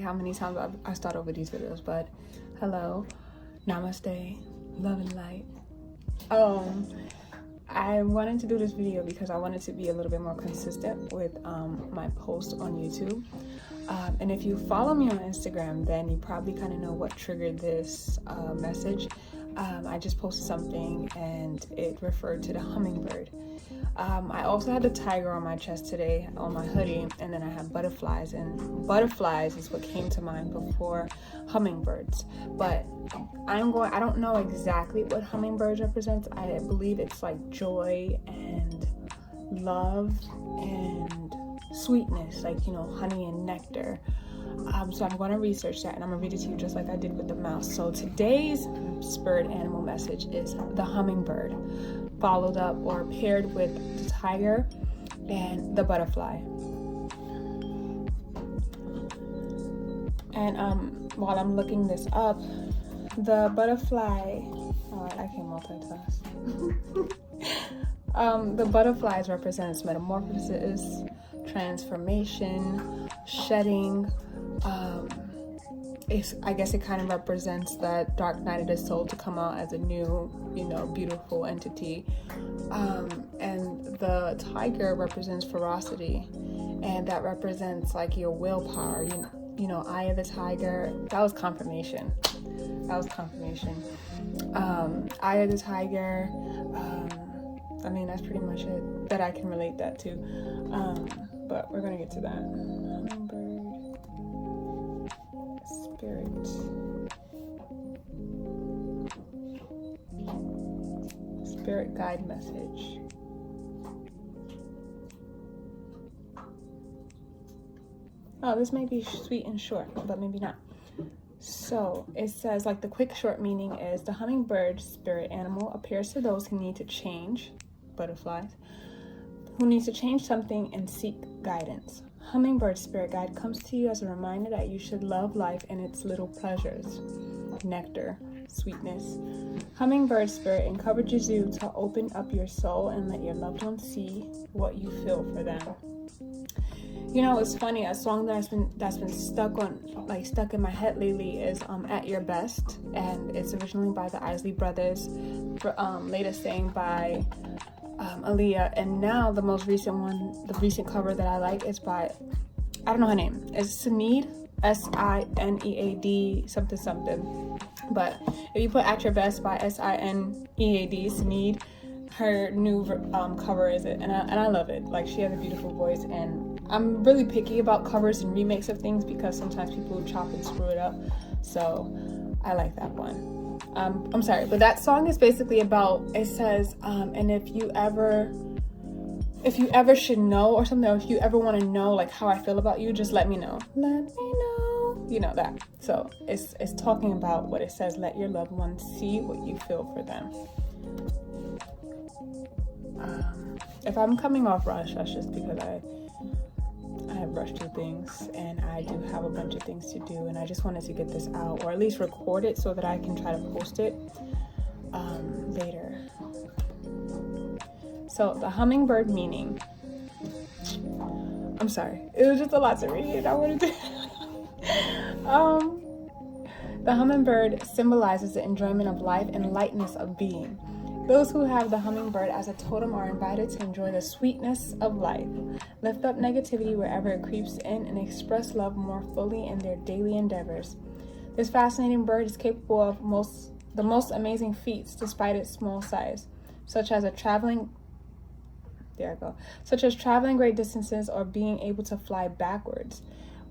how many times I start over these videos, but hello, namaste, love and light. I wanted to do this video because I wanted to be a little bit more consistent with my posts on YouTube. And if you follow me on Instagram, then you probably kind of know what triggered this message. I just posted something and it referred to the hummingbird. I also had the tiger on my chest today on my hoodie, and then I have butterflies, and butterflies is what came to mind before hummingbirds. But I don't know exactly what hummingbirds represents. I believe it's like joy and love and sweetness, like, you know, honey and nectar. So I'm going to research that, and I'm going to read it to you just like I did with the mouse. So today's spirit animal message is the hummingbird, followed up or paired with the tiger and the butterfly. And while I'm looking this up, the butterfly, I can't multitask. The butterflies represents metamorphosis, transformation, shedding. I guess it kind of represents that dark night of the soul to come out as a new, you know, beautiful entity. And the tiger represents ferocity, and that represents like your willpower. You know, eye of the tiger. That was confirmation. Eye of the tiger. I mean, that's pretty much it that I can relate that to. But we're gonna get to that. Hummingbird, spirit guide message. Oh, this may be sweet and short, but maybe not. So it says, like, the quick short meaning is the hummingbird spirit animal appears to those who need to change, butterflies, who needs to change something and seek guidance. Hummingbird spirit guide comes to you as a reminder that you should love life and its little pleasures, nectar, sweetness. Hummingbird spirit encourages you to open up your soul and let your loved ones see what you feel for them. You know, it's funny, a song that's been stuck in my head lately is At Your Best, and it's originally by the Isley Brothers, later sang by Aaliyah, and now the most recent one, the recent cover that I like is by, I don't know her name, it's Sinead, Sinead something, but if you put At Your Best by Sinead, Sinead, her new cover is it, and I love it. Like, she has a beautiful voice, and I'm really picky about covers and remakes of things because sometimes people chop and screw it up, so I like that one. I'm sorry, but that song is basically about, it says, and if you ever should know or something, or if you ever want to know like how I feel about you, just let me know. Let me know. You know that. So it's talking about what it says, let your loved ones see what you feel for them. If I'm coming off rush, that's just because I have rushed through things, and I do have a bunch of things to do, and I just wanted to get this out, or at least record it so that I can try to post it later. So the hummingbird meaning, I'm sorry, it was just a lot to read. I wanted to the hummingbird symbolizes the enjoyment of life and lightness of being. Those who have the hummingbird as a totem are invited to enjoy the sweetness of life, lift up negativity wherever it creeps in, and express love more fully in their daily endeavors. This fascinating bird is capable of the most amazing feats despite its small size, such as traveling great distances or being able to fly backwards.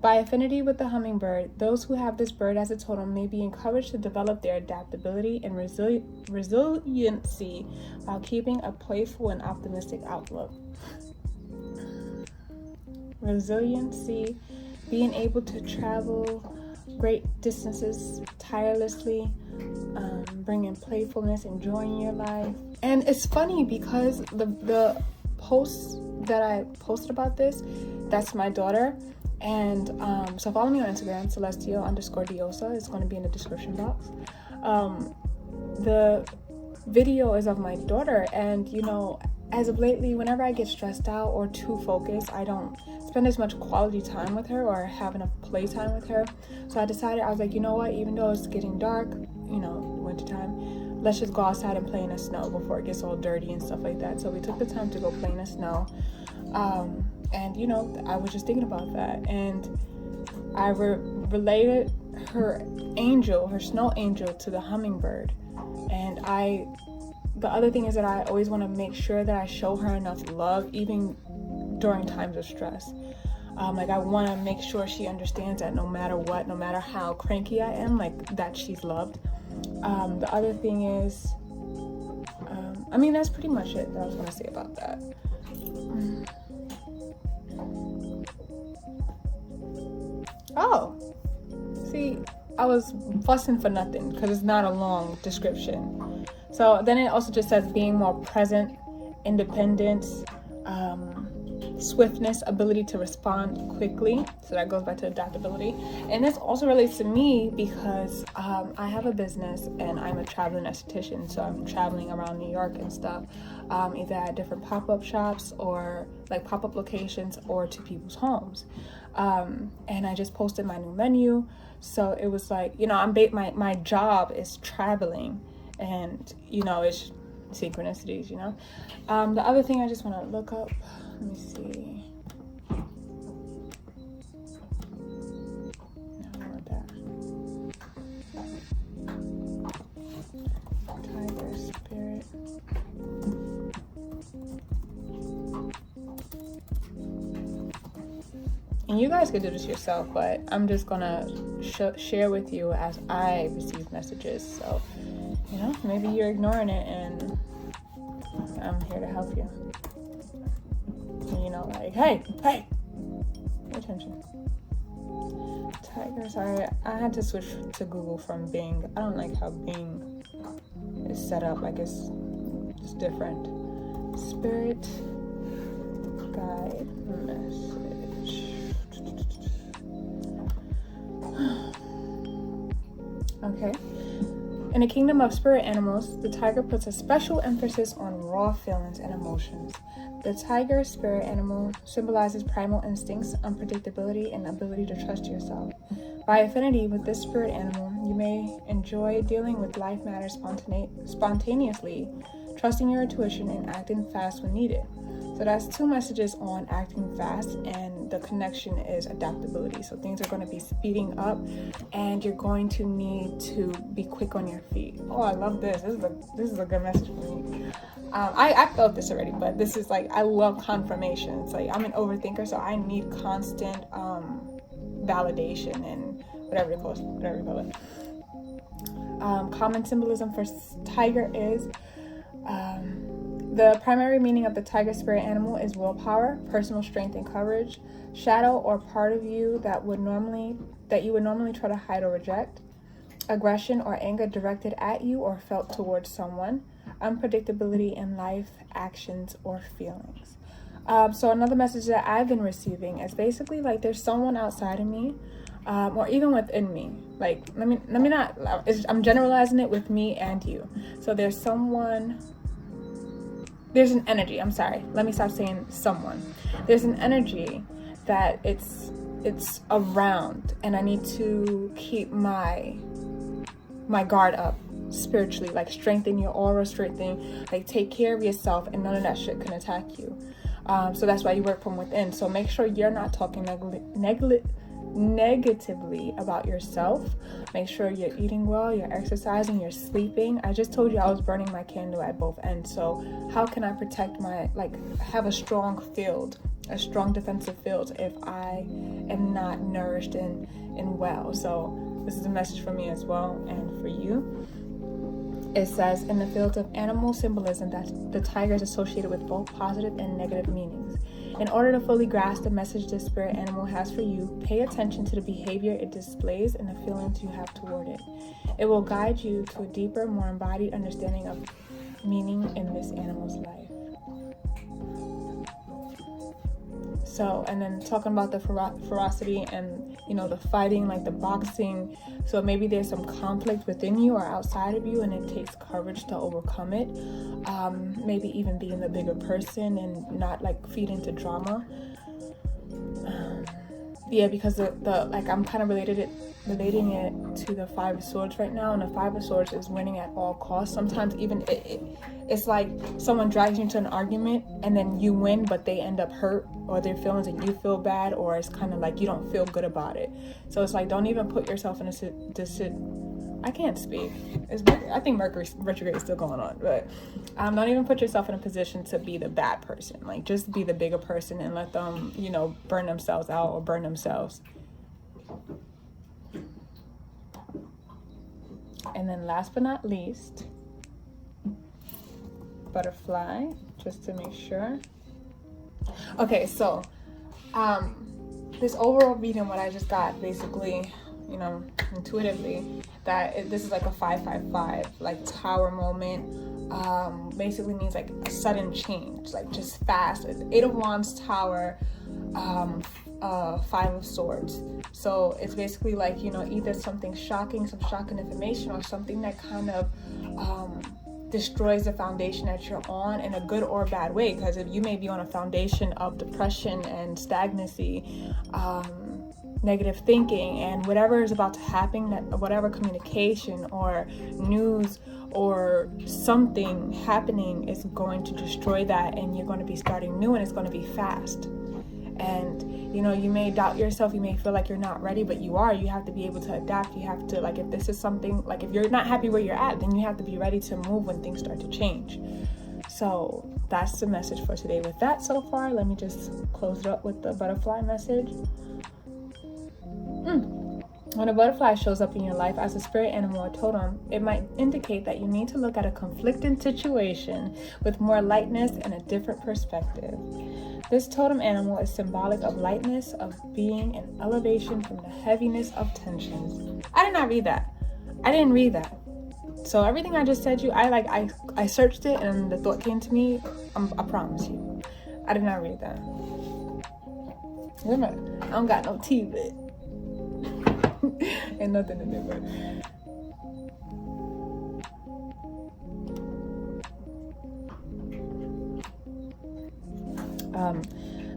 By affinity with the hummingbird, those who have this bird as a totem may be encouraged to develop their adaptability and resiliency while keeping a playful and optimistic outlook. Resiliency, being able to travel great distances tirelessly, bringing playfulness and joy in your life. And it's funny because the post that I posted about this, that's my daughter. And so follow me on Instagram, celestial_Diosa. It's going to be in the description box. The video is of my daughter, and you know, as of lately, whenever I get stressed out or too focused, I don't spend as much quality time with her or have enough playtime with her. So I decided, I was like, you know what, even though it's getting dark, wintertime, let's just go outside and play in the snow before it gets all dirty and stuff like that. So we took the time to go play in the snow. And I was just thinking about that, and I related her snow angel, to the hummingbird. And the other thing is that I always want to make sure that I show her enough love, even during times of stress. I want to make sure she understands that no matter what, no matter how cranky I am, that she's loved. The other thing is, that's pretty much it that I was going to say about that. Oh, see, I was fussing for nothing because it's not a long description. So then it also just says being more present, independence, swiftness, ability to respond quickly. So that goes back to adaptability. And this also relates to me because I have a business and I'm a traveling esthetician. So I'm traveling around New York and stuff, either at different pop-up shops or pop-up locations or to people's homes. And I just posted my new menu. So it was my job is traveling, and it's synchronicities. The other thing I just want to look up, let me see. No, not that. Tiger spirit. And you guys could do this yourself, but I'm just gonna share with you as I receive messages. So, maybe you're ignoring it, and I'm here to help you. Hey, pay attention. Tiger, sorry, I had to switch to Google from Bing. I don't like how Bing is set up. It's just different. Spirit guide message. Okay. In the kingdom of spirit animals, the tiger puts a special emphasis on raw feelings and emotions. The tiger spirit animal symbolizes primal instincts, unpredictability, and ability to trust yourself. By affinity with this spirit animal, you may enjoy dealing with life matters spontaneously, trusting your intuition, and acting fast when needed. So that's 2 messages on acting fast, and the connection is adaptability. So things are going to be speeding up, and you're going to need to be quick on your feet. Oh, I love this. This is a good message for me. I felt this already, but this is I love confirmation. It's I'm an overthinker, so I need constant validation and whatever you call it. Common symbolism for tiger is the primary meaning of the tiger spirit animal is willpower, personal strength and courage, shadow or part of you that you would normally try to hide or reject, aggression or anger directed at you or felt towards someone, unpredictability in life, actions, or feelings. So another message that I've been receiving is basically there's someone outside of me, or even within me. I'm generalizing it with me and you. So there's an energy. I'm sorry. Let me stop saying someone. There's an energy that it's around, and I need to keep my guard up spiritually, strengthen your aura, take care of yourself, and none of that shit can attack you. So that's why you work from within. So make sure you're not talking negatively about yourself. Make sure you're eating well, you're exercising, you're sleeping. I just told you I was burning my candle at both ends. So how can I protect have a strong field, a strong defensive field if I am not nourished and well? So this is a message for me as well, and for you. It says, in the field of animal symbolism, that the tiger is associated with both positive and negative meanings. In order to fully grasp the message this spirit animal has for you, pay attention to the behavior it displays and the feelings you have toward it. It will guide you to a deeper, more embodied understanding of meaning in this animal's life. So, and then talking about the ferocity and, you know, the fighting, like the boxing. So maybe there's some conflict within you or outside of you, and it takes courage to overcome it. Maybe even being the bigger person and not like feed into drama. Yeah, because the like I'm kind of relating it to the Five of Swords right now, and the Five of Swords is winning at all costs. Sometimes even it's like someone drags you into an argument and then you win, but they end up hurt, or their feelings and you feel bad, or it's kind of like you don't feel good about it. So it's like, don't even put yourself in I can't speak. I think Mercury retrograde is still going on, but don't even put yourself in a position to be the bad person. Like, just be the bigger person and let them, you know, burn themselves out or burn themselves. And then last but not least, butterfly, just to make sure. Okay, so this overall reading, what I just got, basically, you know, intuitively, that this is like a 555, like tower moment. Basically means like a sudden change, like just fast. It's 8 of Wands, tower, 5 of Swords. So it's basically like, you know, either something shocking, some shocking information, or something that kind of destroys the foundation that you're on in a good or bad way. Because if you may be on a foundation of depression and stagnancy, negative thinking, and whatever is about to happen, that whatever communication or news or something happening is going to destroy that, and you're going to be starting new, and it's going to be fast. And you know, you may doubt yourself, you may feel like you're not ready, but you are. You have to be able to adapt. You have to, like, if this is something, like if you're not happy where you're at, then you have to be ready to move when things start to change. So that's the message for today with that so far. Let me just close it up with the butterfly message. When a butterfly shows up in your life as a spirit animal or totem, it might indicate that you need to look at a conflicting situation with more lightness and a different perspective. This totem animal is symbolic of lightness, of being, and elevation from the heaviness of tensions. I did not read that. I didn't read that. So everything I just said I searched it and the thought came to me. I promise you. I did not read that. Remember, I don't got no tea, but ain't nothing to do with it.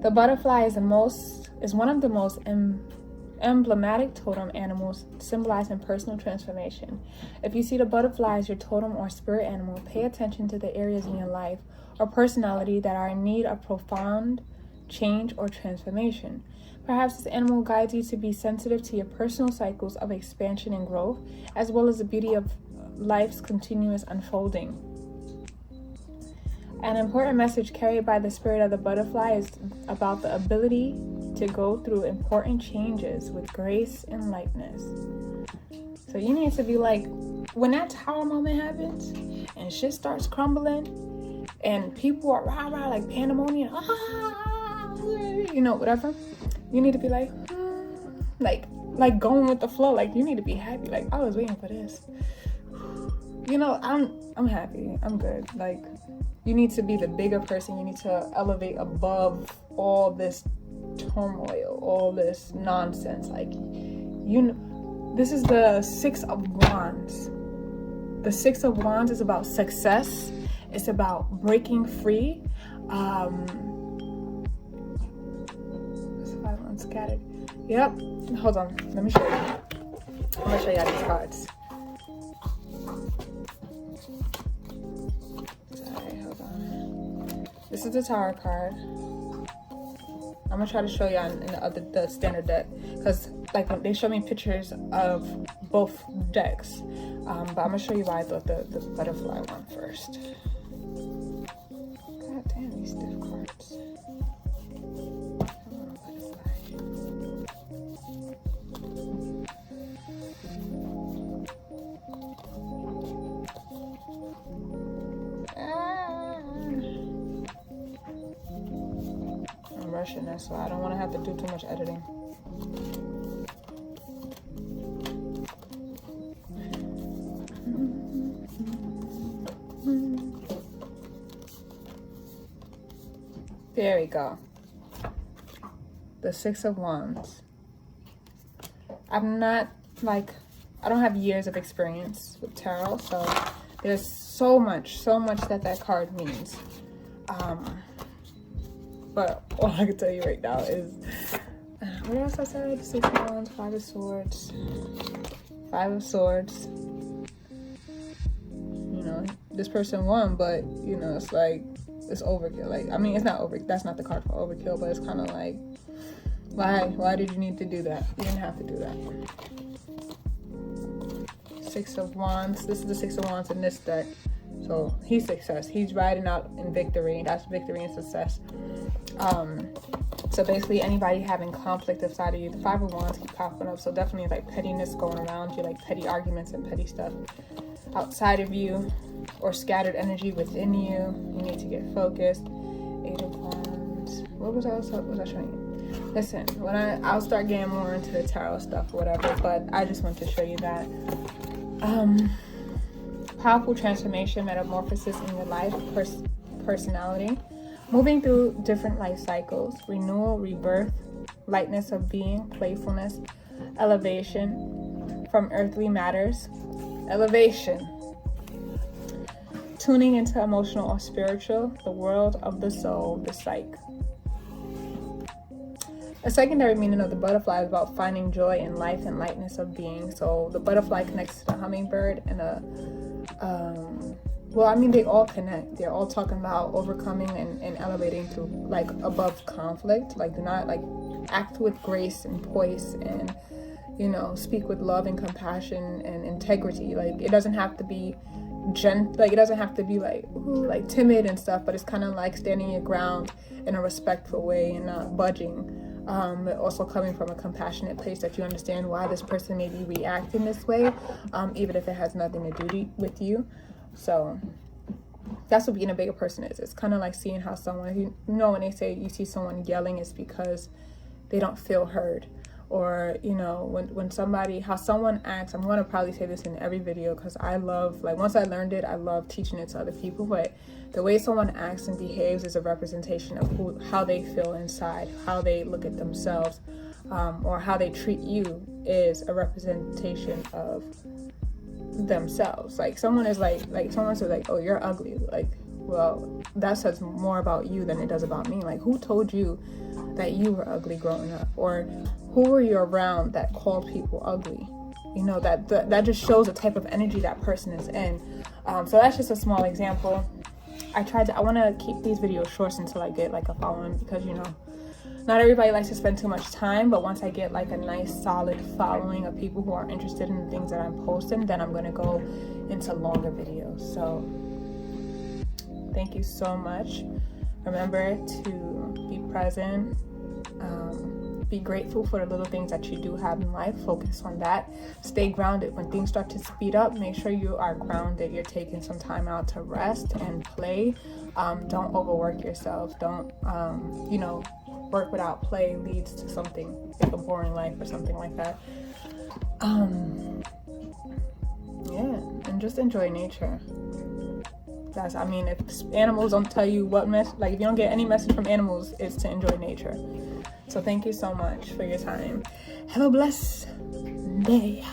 The butterfly is one of the most emblematic totem animals, symbolizing personal transformation. If you see the butterfly as your totem or spirit animal, pay attention to the areas in your life or personality that are in need of profound change or transformation. Perhaps this animal guides you to be sensitive to your personal cycles of expansion and growth, as well as the beauty of life's continuous unfolding. An important message carried by the spirit of the butterfly is about the ability to go through important changes with grace and lightness. So you need to be like, when that tower moment happens and shit starts crumbling and people are rah-rah like pandemonium, you know, whatever, you need to be like, like going with the flow. Like, you need to be happy. Like, I was waiting for this. You know, I'm happy. I'm good. Like, you need to be the bigger person. You need to elevate above all this turmoil, all this nonsense. Like, you know, this is the 6 of Wands. The 6 of Wands is about success. It's about breaking free. Scattered. Yep. Hold on. Let me show you. I'm gonna show you these cards. Sorry, hold on. This is the Tower card. I'm gonna try to show you in the standard deck, because like they show me pictures of both decks. But I'm gonna show you why I thought the butterfly one first. God damn, these stiff cards. I'm rushing this, so I don't want to have to do too much editing. There we go. the Six of Wands. I'm not like, I don't have years of experience with tarot, so there's so much that card means. But all I can tell you right now is, what else I said? Six of Wands, Five of Swords, Five of Swords. You know, this person won, but you know, it's like, it's overkill. Like, I mean, it's not over. That's not the card for overkill, but it's kind of like, why did you need to do that? You didn't have to do that. Six of Wands. This is the Six of Wands in this deck. So he's success. He's riding out in victory. That's victory and success. So basically anybody having conflict inside of you, the Five of Wands keep popping up. So definitely like pettiness going around you, like petty arguments and petty stuff outside of you, or scattered energy within you. You need to get focused. Eight of Wands. What was I showing you? Listen, when I'll start getting more into the tarot stuff or whatever, but I just want to show you that powerful transformation, metamorphosis in your life, personality, moving through different life cycles, renewal, rebirth, lightness of being, playfulness, elevation from earthly matters, elevation, tuning into emotional or spiritual, the world of the soul, the psyche. A secondary meaning of the butterfly is about finding joy in life and lightness of being. So the butterfly connects to the hummingbird, and well, I mean, they all connect. They're all talking about overcoming and elevating to like above conflict. Like, do not like act with grace and poise, and you know, speak with love and compassion and integrity. Like, it doesn't have to be like, it doesn't have to be like, ooh, like timid and stuff, but it's kind of like standing your ground in a respectful way and not budging. But also coming from a compassionate place that you understand why this person may be reacting this way, even if it has nothing to do with you. So that's what being a bigger person is. It's kind of like seeing how someone, you know, when they say you see someone yelling, it's because they don't feel heard. Or, you know, when somebody, how someone acts, I'm going to probably say this in every video because I love, like, once I learned it, I love teaching it to other people. But the way someone acts and behaves is a representation of how they feel inside, how they look at themselves, or how they treat you is a representation of themselves. Like, someone is like someone says like, oh, you're ugly. Like, well, that says more about you than it does about me. Like, who told you that you were ugly growing up? Or who were you around that called people ugly? You know, that just shows the type of energy that person is in. So that's just a small example. I want to keep these videos short until I get like a following, because, you know, not everybody likes to spend too much time, but once I get like a nice solid following of people who are interested in the things that I'm posting, then I'm going to go into longer videos. So thank you so much. Remember to be present, be grateful for the little things that you do have in life. Focus on that. Stay grounded. When things start to speed up, make sure you are grounded. You're taking some time out to rest and play. Don't overwork yourself. Don't, you know, work without play leads to something like a boring life or something like that. Yeah, and just enjoy nature. Guys, I mean, if animals don't tell you what like if you don't get any message from animals, it's to enjoy nature. So thank you so much for your time. Have a blessed day.